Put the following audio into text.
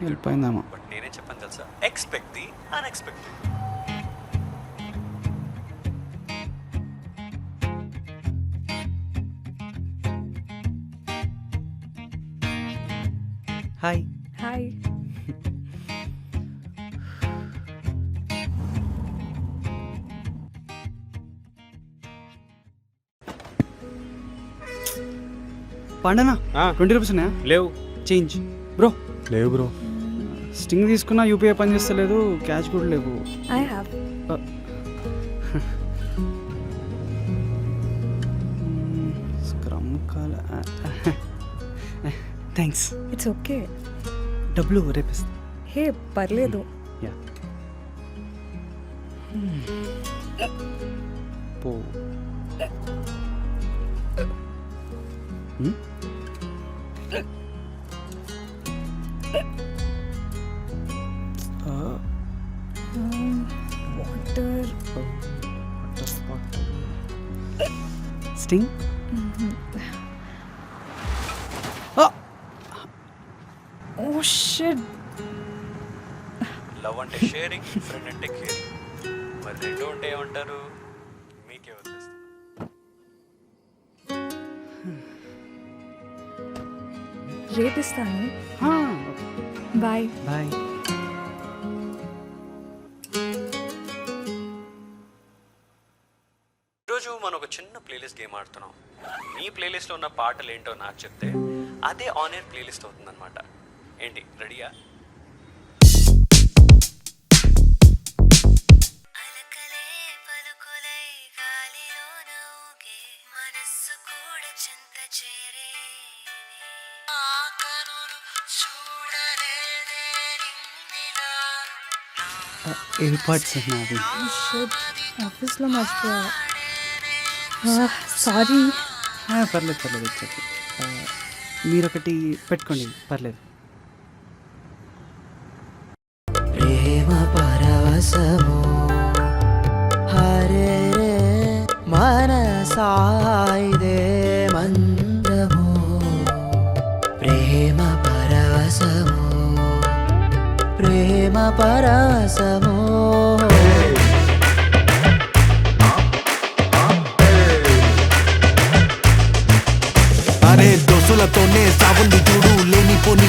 వెళ్ళిపోయిందేమో. But నేనే చెప్పాను తెలుసా, expect the unexpected. Hi. Hi. పండనా 20 రూపీస్ ఉన్నాయా? లేవు. Change bro. లేవు బ్రో. స్టింగ్ తీసుకున్నా యూపీఐ పని చేస్తలేదు, క్యాష్ కూడా లేవు. I have. Scrum call. Thanks. It's okay. డబ్బులు రేపిస్తా. హే పర్లేదు. యా పో. Water. Sting. Oh shit. Love అంటే షేరింగ్, ఫ్రెండ్ అంటే కేరింగ్. మరి రెండు ఉంటే ఏమంటారు? మీకే వదిలేస్తాను. రేపిస్తాను. బాయ్. బాయ్. ఈరోజు మనం ఒక చిన్న ప్లేలిస్ట్ గేమ్ ఆడుతున్నాం. మీ ప్లేలిస్ట్లో ఉన్న పాటలు ఏంటో నాకు చెప్తే అదే ఆన్ ఎయిర్ ప్లేలిస్ట్ అవుతుందన్నమాట. ఏంటి, రెడీయా? ఎయిర్పాడ్స్ నావి. షిట్, ఆఫీస్లో మర్చిపోయా. సారీ. పర్లేదు పర్లేదు, వచ్చేది. మీరొకటి పెట్టుకోండి, పర్లేదు. ప్రేమ పరవశము హరే రే మనసాయిదే మందము. ప్రేమ పరవశము ప్రేమ పరవశము. అరే దోసులతోనే సాగుంది చూడు, లేనిపోని